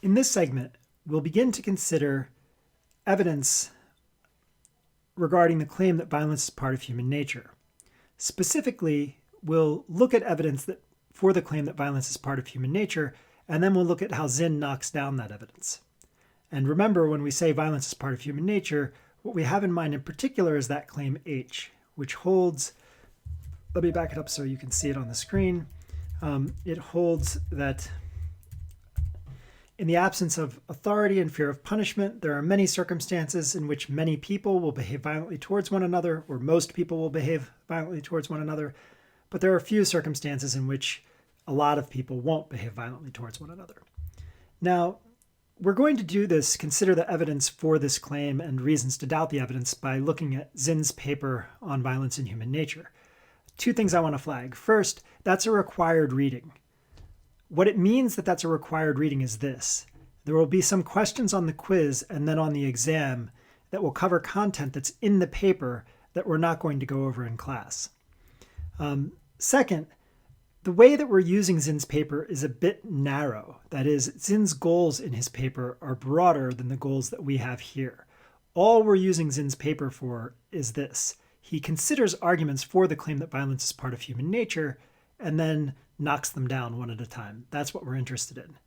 In this segment, we'll begin to consider evidence regarding the claim that violence is part of human nature. Specifically, we'll look at evidence for the claim that violence is part of human nature, and then we'll look at how Zinn knocks down that evidence. And remember, when we say violence is part of human nature, what we have in mind in particular is that claim H, which holds, let me back it up so you can see it on the screen. It holds that in the absence of authority and fear of punishment, there are many circumstances in which many people will behave violently towards one another, or most people will behave violently towards one another, but there are few circumstances in which a lot of people won't behave violently towards one another. Now, we're going to do this, consider the evidence for this claim and reasons to doubt the evidence by looking at Zinn's paper on violence in human nature. Two things I want to flag. First, that's a required reading. What it means that that's a required reading is this. There will be some questions on the quiz and then on the exam that will cover content that's in the paper that we're not going to go over in class. Second, the way that we're using Zinn's paper is a bit narrow. That is, Zinn's goals in his paper are broader than the goals that we have here. All we're using Zinn's paper for is this. He considers arguments for the claim that violence is part of human nature and then knocks them down one at a time. That's what we're interested in.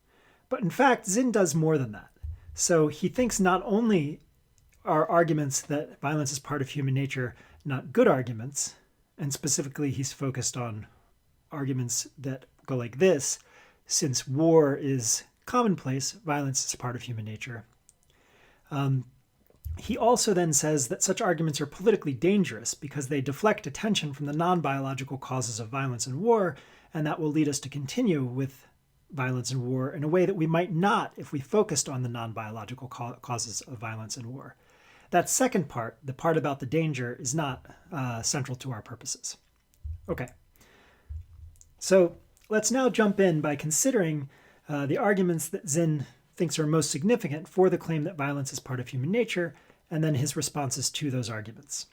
But in fact, Zinn does more than that. So he thinks not only are arguments that violence is part of human nature not good arguments, and specifically he's focused on arguments that go like this: since war is commonplace, violence is part of human nature. He also then says that such arguments are politically dangerous because they deflect attention from the non-biological causes of violence and war, and that will lead us to continue with violence and war in a way that we might not if we focused on the non-biological causes of violence and war. That second part, the part about the danger, is not central to our purposes. Okay. So let's now jump in by considering the arguments that Zinn thinks are most significant for the claim that violence is part of human nature, and then his responses to those arguments.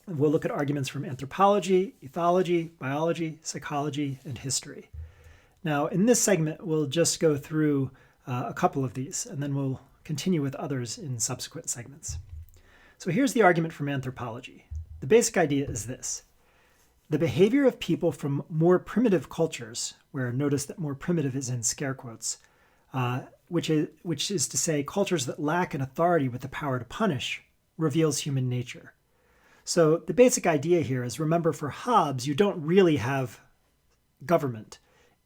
We'll look at arguments from anthropology, ethology, biology, psychology, and history. Now, in this segment, we'll just go through a couple of these, and then we'll continue with others in subsequent segments. So here's the argument from anthropology. The basic idea is this. The behavior of people from more primitive cultures, where notice that more primitive is in scare quotes, which is to say cultures that lack an authority with the power to punish, reveals human nature. So the basic idea here is, remember, for Hobbes, you don't really have government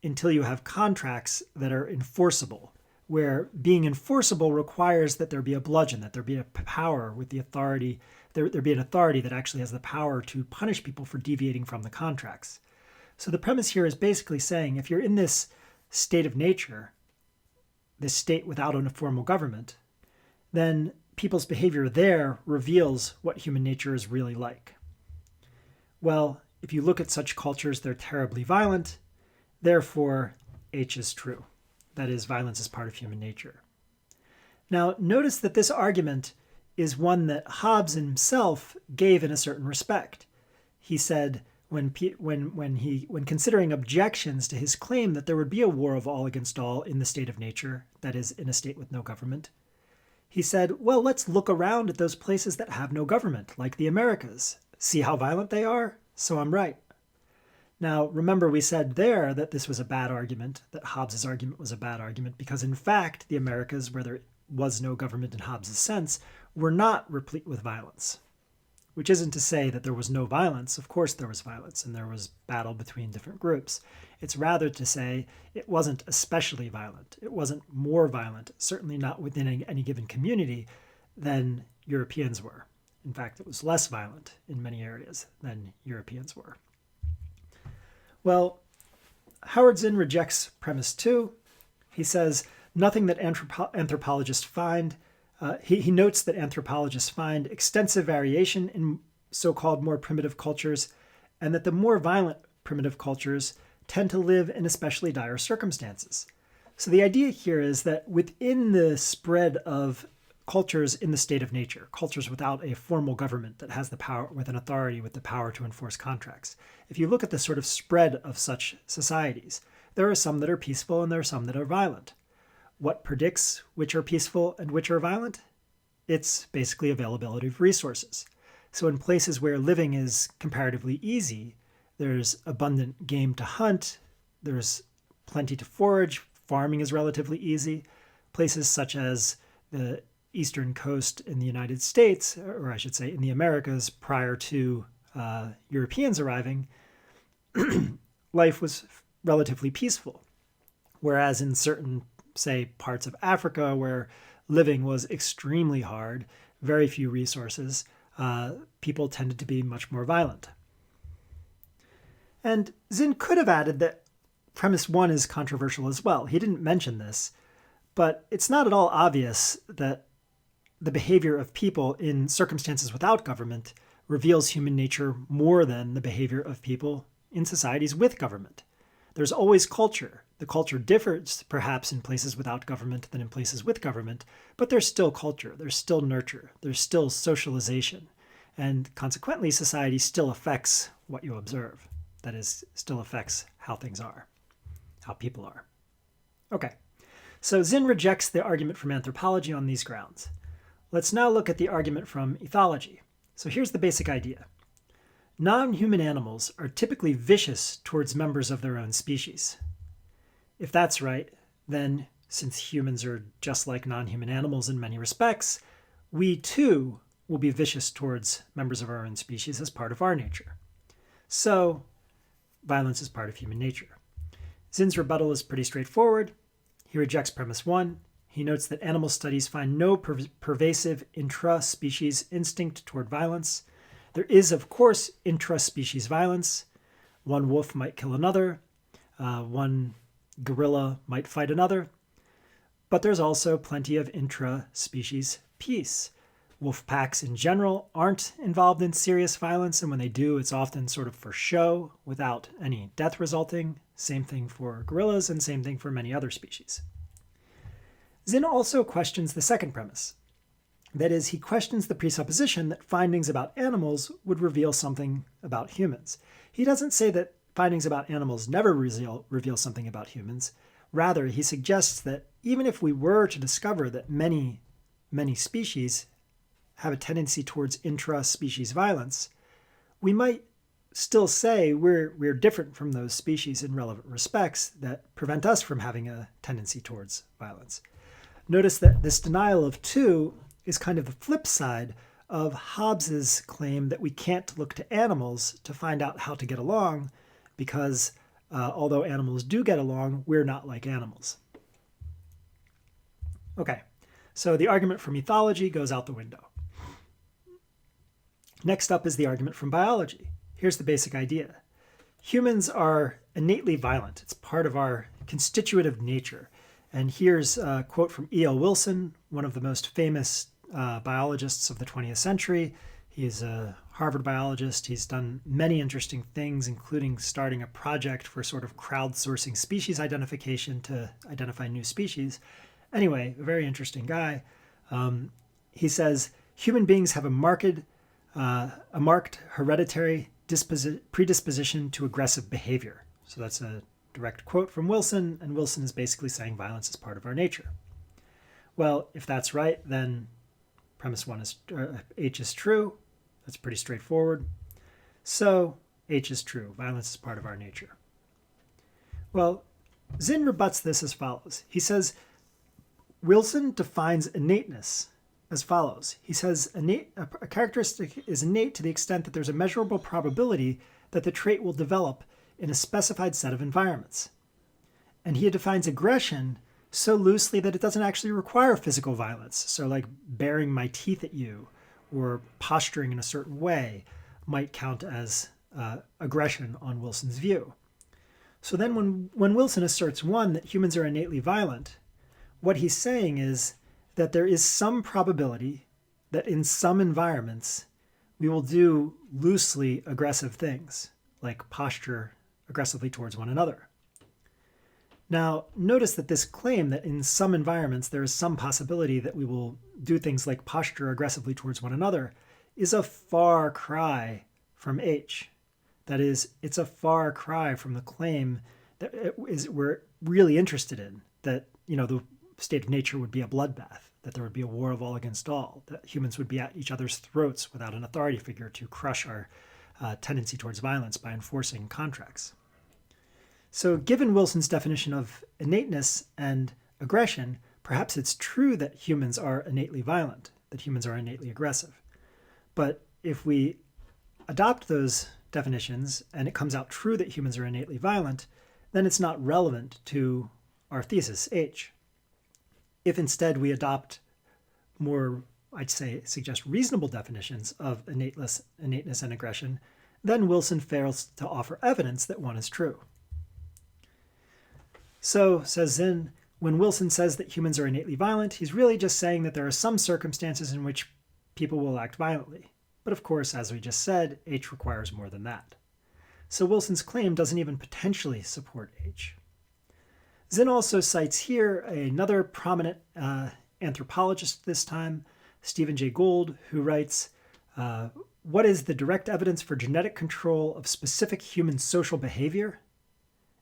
until you have contracts that are enforceable, where being enforceable requires that there be a bludgeon, that there be a power with the authority, there be an authority that actually has the power to punish people for deviating from the contracts. So the premise here is basically saying, if you're in this state of nature, this state without a formal government, then people's behavior there reveals what human nature is really like. Well, if you look at such cultures, they're terribly violent. Therefore, H is true. That is, violence is part of human nature. Now, notice that this argument is one that Hobbes himself gave in a certain respect. He said, when considering objections to his claim that there would be a war of all against all in the state of nature, that is, in a state with no government, he said, well, let's look around at those places that have no government, like the Americas. See how violent they are? So I'm right. Now, remember, we said there that this was a bad argument, that Hobbes's argument was a bad argument, because in fact, the Americas, where there was no government in Hobbes's sense, were not replete with violence. Which isn't to say that there was no violence. Of course there was violence, and there was battle between different groups. It's rather to say it wasn't especially violent. It wasn't more violent, certainly not within any given community, than Europeans were. In fact, it was less violent in many areas than Europeans were. Well, Howard Zinn rejects premise 2. He says nothing that anthropologists find. He notes that anthropologists find extensive variation in so-called more primitive cultures, and that the more violent primitive cultures tend to live in especially dire circumstances. So the idea here is that within the spread of cultures in the state of nature, cultures without a formal government that has the power, with an authority with the power to enforce contracts, if you look at the sort of spread of such societies, there are some that are peaceful and there are some that are violent. What predicts which are peaceful and which are violent? It's basically availability of resources. So in places where living is comparatively easy, there's abundant game to hunt, there's plenty to forage, farming is relatively easy. Places such as the eastern coast in the United States, or I should say in the Americas prior to Europeans arriving, life was relatively peaceful. Whereas in certain, say, parts of Africa where living was extremely hard, very few resources, people tended to be much more violent. And Zinn could have added that premise 1 is controversial as well. He didn't mention this, but it's not at all obvious that the behavior of people in circumstances without government reveals human nature more than the behavior of people in societies with government. There's always culture. The culture differs perhaps in places without government than in places with government, but there's still culture, there's still nurture, there's still socialization, and consequently society still affects what you observe. That is, still affects how things are, how people are. Okay, so Zinn rejects the argument from anthropology on these grounds. Let's now look at the argument from ethology. So here's the basic idea. Non-human animals are typically vicious towards members of their own species. If that's right, then since humans are just like non-human animals in many respects, we too will be vicious towards members of our own species as part of our nature. So, violence is part of human nature. Zinn's rebuttal is pretty straightforward. He rejects premise 1. He notes that animal studies find no pervasive intra-species instinct toward violence. There is, of course, intra-species violence. One wolf might kill another. One gorilla might fight another. But there's also plenty of intra-species peace. Wolf packs in general aren't involved in serious violence, and when they do, it's often sort of for show without any death resulting. Same thing for gorillas and same thing for many other species. Zinn also questions the second premise. That is, he questions the presupposition that findings about animals would reveal something about humans. He doesn't say that findings about animals never reveal something about humans. Rather, he suggests that even if we were to discover that many species have a tendency towards intra-species violence, we might still say we're different from those species in relevant respects that prevent us from having a tendency towards violence. Notice that this denial of two is kind of the flip side of Hobbes's claim that we can't look to animals to find out how to get along because although animals do get along, we're not like animals. Okay, so the argument from ethology goes out the window. Next up is the argument from biology. Here's the basic idea. Humans are innately violent. It's part of our constitutive nature. And here's a quote from E.L. Wilson, one of the most famous biologists of the 20th century. He's a Harvard biologist. He's done many interesting things, including starting a project for sort of crowdsourcing species identification to identify new species. Anyway, a very interesting guy. He says, human beings have a marked hereditary predisposition to aggressive behavior. So that's a direct quote from Wilson, and Wilson is basically saying violence is part of our nature. Well, if that's right, then premise 1 is H is true. That's pretty straightforward. So H is true. Violence is part of our nature. Well, Zinn rebuts this as follows. He says, Wilson defines innateness as follows. He says a characteristic is innate to the extent that there's a measurable probability that the trait will develop in a specified set of environments. And he defines aggression so loosely that it doesn't actually require physical violence. So like baring my teeth at you or posturing in a certain way might count as aggression on Wilson's view. So then when Wilson asserts, one, that humans are innately violent, what he's saying is that there is some probability that in some environments we will do loosely aggressive things, like posture aggressively towards one another. Now, notice that this claim that in some environments there is some possibility that we will do things like posture aggressively towards one another is a far cry from H. That is, it's a far cry from the claim that we're really interested in, that, you know, state of nature would be a bloodbath, that there would be a war of all against all, that humans would be at each other's throats without an authority figure to crush our tendency towards violence by enforcing contracts. So given Wilson's definition of innateness and aggression, perhaps it's true that humans are innately violent, that humans are innately aggressive. But if we adopt those definitions and it comes out true that humans are innately violent, then it's not relevant to our thesis H. If instead we adopt more, I'd say, suggest reasonable definitions of innateness and aggression, then Wilson fails to offer evidence that one is true. So, says Zinn, when Wilson says that humans are innately violent, he's really just saying that there are some circumstances in which people will act violently. But of course, as we just said, H requires more than that. So Wilson's claim doesn't even potentially support H. Zinn also cites here another prominent anthropologist this time, Stephen Jay Gould, who writes, what is the direct evidence for genetic control of specific human social behavior?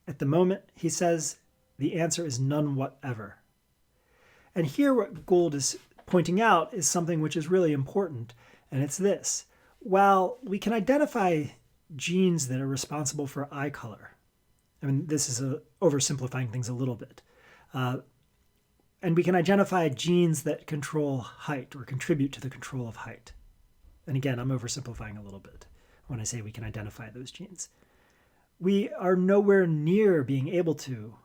At the moment, he says, the answer is none whatever. And here what Gould is pointing out is something which is really important, and it's this. While we can identify genes that are responsible for eye color, I mean, this is oversimplifying things a little bit, and we can identify genes that control height or contribute to the control of height. And again, I'm oversimplifying a little bit when I say we can identify those genes. We are nowhere near being able to,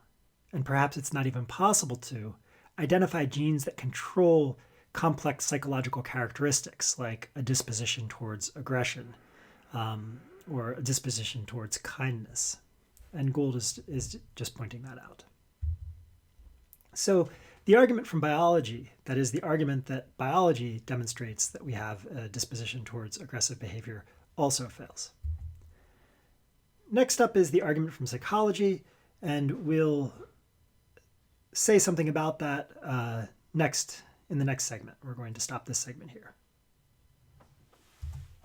and perhaps it's not even possible to, identify genes that control complex psychological characteristics like a disposition towards aggression or a disposition towards kindness. And Gould is just pointing that out. So the argument from biology, that is the argument that biology demonstrates that we have a disposition towards aggressive behavior, also fails. Next up is the argument from psychology, and we'll say something about that next in the next segment. We're going to stop this segment here.